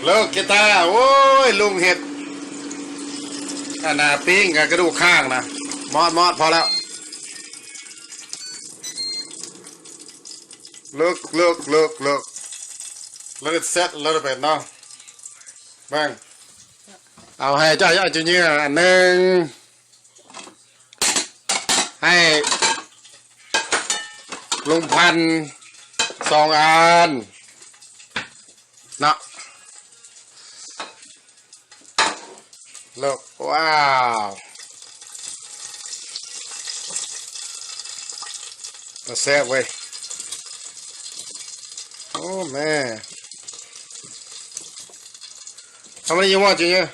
เลิกกีตาร์โอ้ยลุงเห็ดอันน่ะปิ้งกับกระดูกข้างนะมอดพอแล้วlook let it set a little bit เนาะบ้างเอาให้เจ้าจุเนี่ยอันหนึ่งให้ลุงพัน2 อันเนาะlook ว้าวมาแซ่บเว้ยOh man, how many you want, Junior?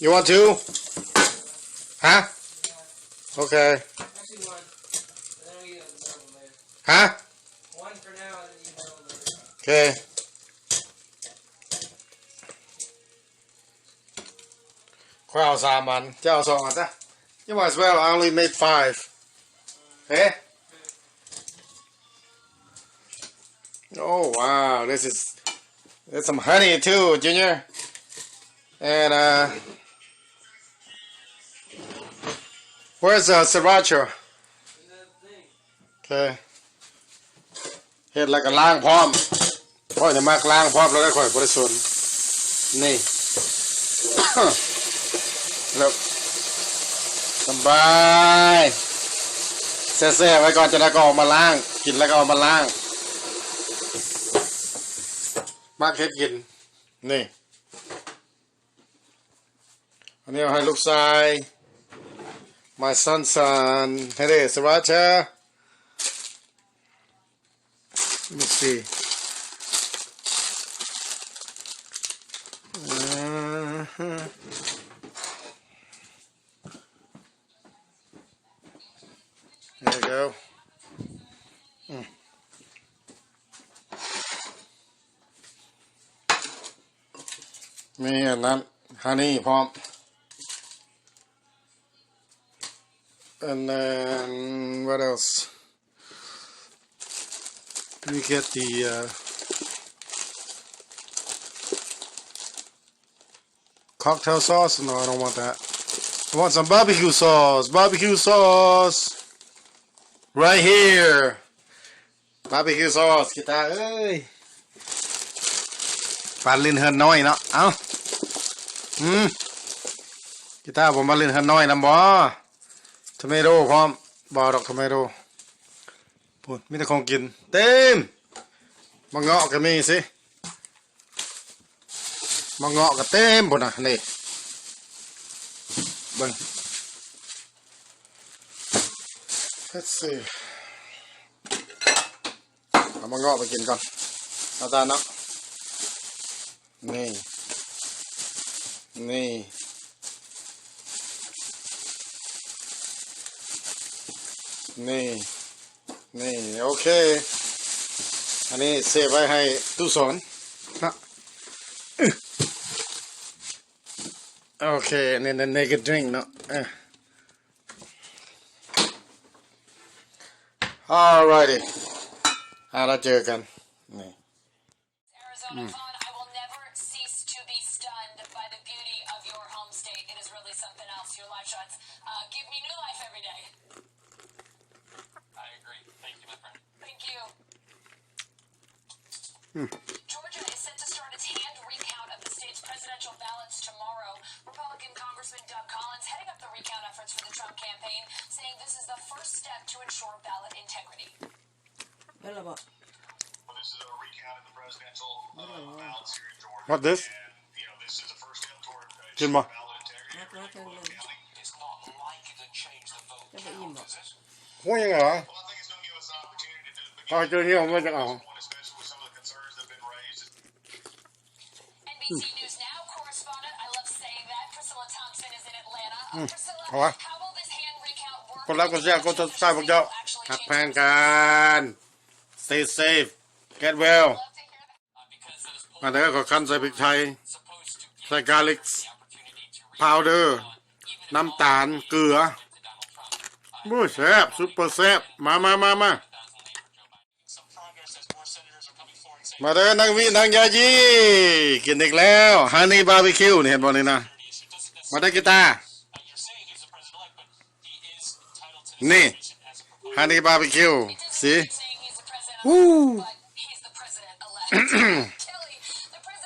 You want 2? Huh? Okay. Huh? One for now, and then you know later. Okay. Crowd 3 อันเจ้า2 อันจ้ะ You might as well. I only made 5. Okay. Oh wow, there's some honey too, Junior. And where's sriracha? Okay. เฮ็ดแล้วก็ล้างพร้อมพ่อจะมักล้างพร้อมแล้วได้ค่อยบ่ได้สนนี่ แล้วสบายแซ่ๆไว้ก่อนจะได้ก็ออกมาล้างกินแล้วก็เอามาล้างมักเฮ็ดกินนี่อันนี้เอาให้ลูกชาย my son ให้ได้สวัสดีlet me see there you goมีอันนั้นฮันนี่พร้อม and then what else we get the cocktail sauce no I don't want that I want some barbecue sauce right here barbecue sauce กีตาร์เอ้ยปานลิ้นเฮือนน้อยเนาะเอ้ากีตาร์ผมมาลิ้นเฮือนน้อยนำบ่ทอมเมโต้พร้อมบ่ดอกทอมเมโต้พูดมีแต่ของกินเต็มมะเงาะก็มีสิมะเงาะก็เต็มพุ่นน่ะนี่เบิ่ง let's see เอามะเงาะไปกินก่อนเอาตาเนาะนี่โอเคอันนี้เซฟไว้ให้ตู้สอนนะโอเคนี่ naked drink เนาะalrighty เราเจอกันนี่Your live shots give me new life every day. I agree. Thank you, my friend. Thank you. Georgia is set to start its hand recount of the state's presidential ballots tomorrow. Republican Congressman Doug Collins heading up the recount efforts for the Trump campaign, saying this is the first step to ensure ballot integrity. Well, this is a recount of the presidential ballots here in Georgia. What this? And, this is the first step toward ballot integrity. It's not likely to change the vote count, is it? Well, I think it's going to give us an opportunity to do especially with some of the concerns that have been raised. NBC News Now correspondent, I love saying that, Priscilla Thompson is in Atlanta. Priscilla, how will this hand recount work? คนรักคนแย่คนตายพวกเจ้าหักแพงกัน Stay safe, get well. มาเด้อขอคั้นใส่พริกไทยใส่ garlic powder น้ำตาลเกลือบู้แซ่บซุปเปอร์แซ่บมา มาเด้อนางวินางยายีกินอีกแล้วฮันนี่บาร์บีคิวนี่เห็นบ่นี่นะมาได้กีตาร์นี่ฮันนี่บาร์บีคิวสิวู้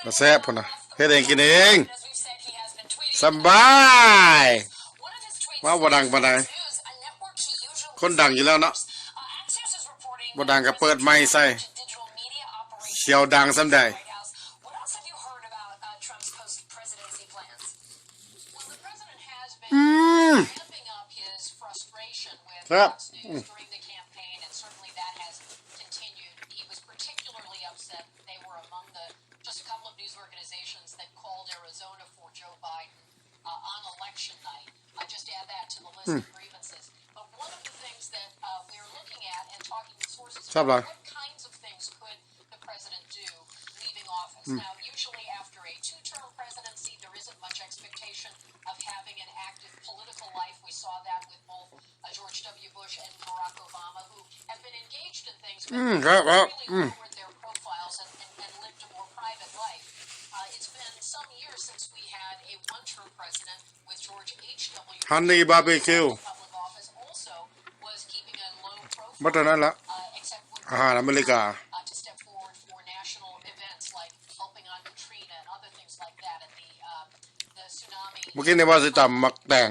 มาแซ่บพุ่นนะเฮ็ดเองกินเองสบายว่าบ่ดังปานใดคนดังอยู่แล้วเนาะบ่ดังก็เปิดไมค์ใส่เสียวดังซำใดครับ on election night. I just add that to the list of grievances. But one of the things that we're looking at and talking to sources about what kinds of things could the president do leaving office. Now, usually after a two-term presidency, there isn't much expectation of having an active political life. We saw that with both George W. Bush and Barack Obama, who have been engaged in things but really lowered their profiles and lived a more private life. It's been some years since we had a one-term president with George H.W. Honey barbecue. Public office also was keeping a low profile. บ่เท่านั้นละอาหารอเมริกา To step forward for national events like helping on Katrina and other things like that at the tsunami. เมื่อกี้นี่ว่าสิตำมักแตง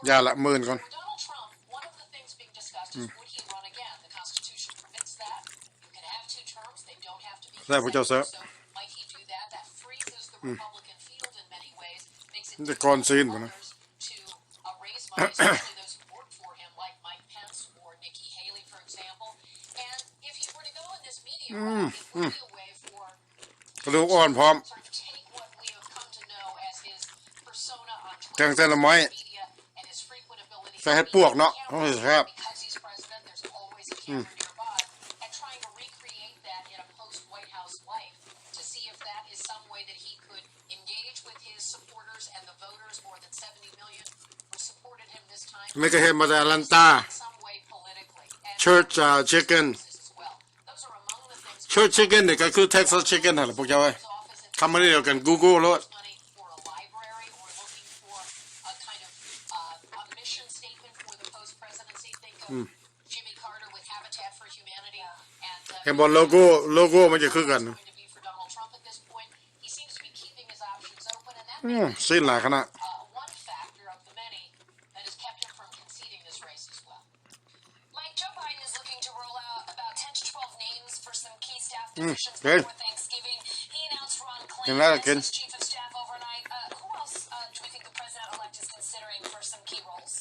ยาละหมื่นก่อน For Donald Trump, one of the things being discussed is would he run again? The Constitution permits that. You can have two terms. They don't have to be. ใช่พระเจ้าเสือ So might he do that? That freezes the Republican field in many ways. Makes it จะก่อนซีนบ่นะ to raise money, especially those who work for him, like Mike Pence or Nikki Haley, for example. And if he were to go in this media round, it would be a way for กระดูกอ่อนพร้อม sort of take what we have come to know as his persona on แกง Twitter เส้นละไม้ media and his frequent ability ใส่เห็ดปวกเนาะโอ้ยแซ่บ because he's president, there's always a camera nearby, and trying to recreate that in a post-White House life to see if that is some way that he could engage with his supporters and the voters, more than 70 million who supported him this time, ไม่ก็เห็นมาจากแอตแลนตา in some way politically. And Church chicken as well. Those are among the things Church chicken นี่ก็คือ Texas chicken นั่นแหละพวกเจ้าเอ้ย his office and คำมันเดียวกัน Google โลด money for a library or looking for a kind of a mission statement for the post-presidency. Think of Jimmy Carter with Habitat for Humanity and เห็นบ่โลโก้มันจะคือกัน going to be for Donald Trump at this point. He seems to be keeping his options open, and that may be สิ้นหลายขนาด one factor of the many that has kept him from conceding this race as well. Mike, Joe Biden is looking to roll out about 10 to 12 names for some key staff positions good. before Thanksgiving. He announced Ron Can that Klain again? as his chief of staff overnight. Who else do we think the president-elect is considering for some key roles?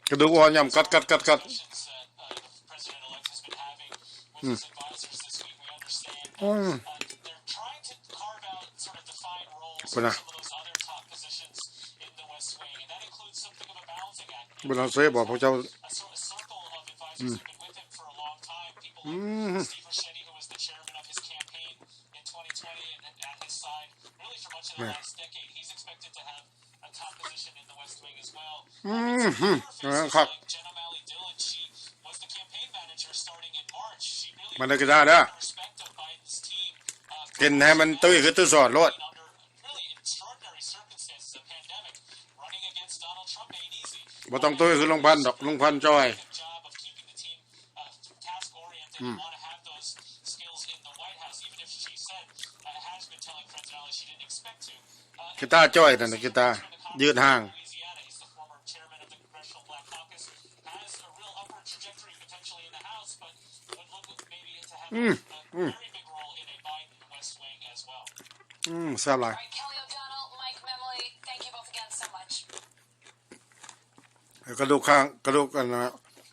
กระดูกอ่อนยำกัด The president-elect has been having with his advisors this week. We understand that they're trying to carve out sort of defined roles for some of those other top positions in the West Wing, and that includes something of a balancing act. บ่ต้องเซ่บอกพวกเจ้า A sort of circle of advisors who've been with him for a long time. People like Steve Ricchetti, who was the chairman of his campaign in 2020 and at his side really for much of the last decade. He's expected to have a top position in the West Wing as well. Like Jenna Malley-Dillon, she was the campaign manager starting in March. She really มันได้กีตาร์เด้อ respect of Biden's team กินให้มันตุ้ยคือตุ้ยสอดโลด under really extraordinary circumstances, a pandemic, running against Donald Trump ain't easy. บ่ต้องตุ้ยคือลุงพันธุ์ดอกลุงพันธุ์จ้อย Good job of keeping the team task-oriented and want to have those skills in the White House, even if she said has been telling Friends and Allies she didn't expect to. กีตาร์จ้อยนั่นน่ะกีตาร์ยืดห่าง Louisiana, he's the former chairman of the Congressional Black Caucus, has a real upward trajectory potentially in the House, but would look maybe to have a very big role in a Biden West Wing as well. แซ่บหลาย All right, Kelly O'Donnell, Mike Memley, thank you both again so much. กระดูกข้างกระดูกกันนะ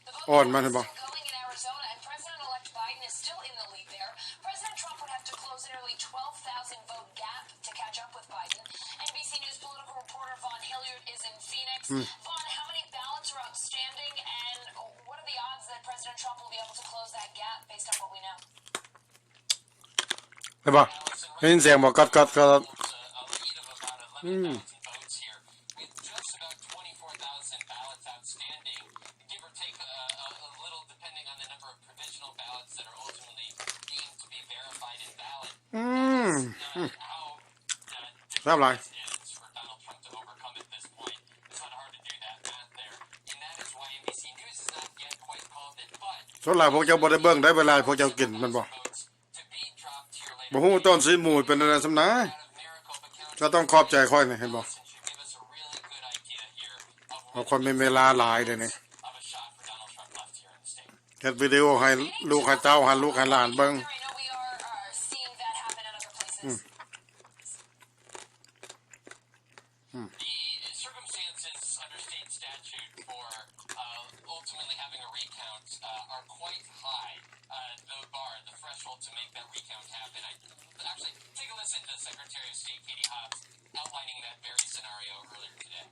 The On, vote man, count is bon. still going in Arizona, and President-elect Biden is still in the lead there. President Trump would have to close a nearly 12,000 vote gap to catch up with Biden. NBC News political reporter Vaughn Hilliard is in Phoenix. Vaughn, how many ballots are outstanding, and what are the odds that President Trump will be able to close that gap based on what we know? เห็นบ่ได้ยินเสียงบ่กัด A lead of about 11,000 votes here, with just about 24,000 ballots outstanding, give or take a little, depending on the number of provisional ballots that are ultimately deemed to be verified. ทราบไร is for Donald Trump to overcome at this point. It's not hard to do that math there. And that is why NBC News has not yet quite called it, but ส่วนหลายพวกเจ้าบ่ได้เบิ่งได้เวลาพวกเจ้ากินมันบ่ votes to be dropped here later. บ่ฮู้ต้นสีหมูเป็นอะไรสำนา Out of Maricopa County, ก็ต้องขอบใจค่อยนี่เห็นบ่ should give us a really good idea here of เพราะคนมีเวลาหลายเด้นี่ a shot for Donald Trump left here in the state. เฮ็ดวิดีโอให้ลูกให้เต้าให้ลูกให้หลานเบิ่ง I know we are seeing that happen in other places. The circumstances under state statute for ultimately having a recount are quite high. The bar, the threshold to make that recount happen. Actually, take a listen to Secretary of State Katie Hobbs outlining that very scenario earlier today.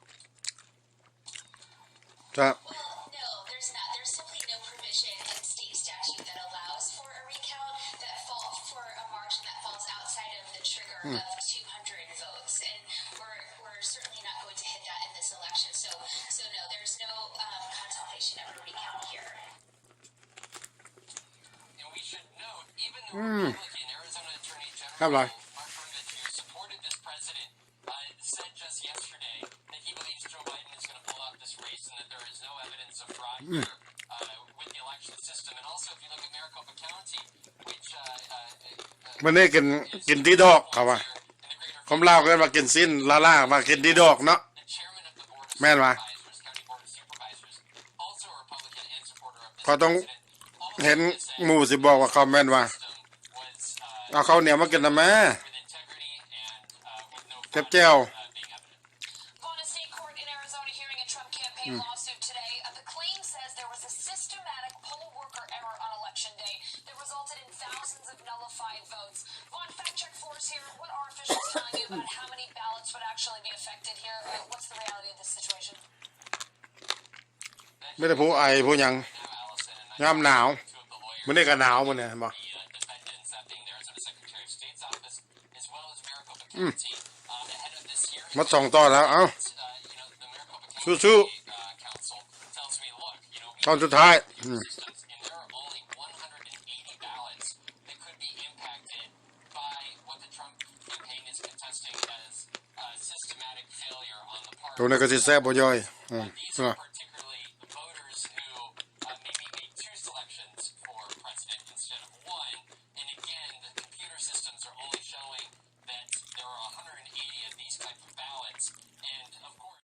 ครับ Well, no, there's not. There's simply no provision in state statute that allows for a recount that falls for a margin that falls outside of the trigger of 200 votes, and we're certainly not going to hit that in this election. So no, there's no contemplation of a recount here. And we should note, even the Republican Arizona Attorney ครับ General ไร Mark Brnovich, who supported this president, said just yesterday that he believes Joe Biden is going to pull out this race and that there is no evidence of fraud here with the election system. And also, if you look at Maricopa County, which มื้อนี้กินที่ดอกเขาว่า in the greater ผมเล่ากันว่ากินสิ้นล่าว่ากินที่ดอกเนาะ the chairman of the board of แม่นว่า supervisors, county board of supervisors, also a Republican and supporter of this เขาต้อง president, เห็นหมู่สิบอกว่าเขาแม่นว่า was เอาข้าวเหนียวมากินนะแม่ with integrity and with no เจ็บแจ้ว being evident. On a state court in Arizona hearing a Trump campaign lawsuit today, the claim says there was a systematic poll worker error on election day that resulted in thousands of nullified votes. Vaughn, fact check for us here. What are officials telling you about how many ballots would actually be affected here? What's the reality of this situation? ไม่ได้ผู้ไอผู้หยัง Allison, and ยามหนาว two of the lawyers มื้อนี้ก็หนาวมื้อนี้เห็นบ่ defendants that being the Arizona Secretary of State's office as well as Maricopa County ahead of this hearing. มาส่งต่อแล้วเอ้า The Maricopa County สู้ Council tells me, look, ๆตอนสุดท้าย systems, and there are only 180 ballots that could be impacted by what the Trump campaign is contesting as systematic failure on the part ตัวนี้ก็สิแซ่บบ่ย่อย of these are particularly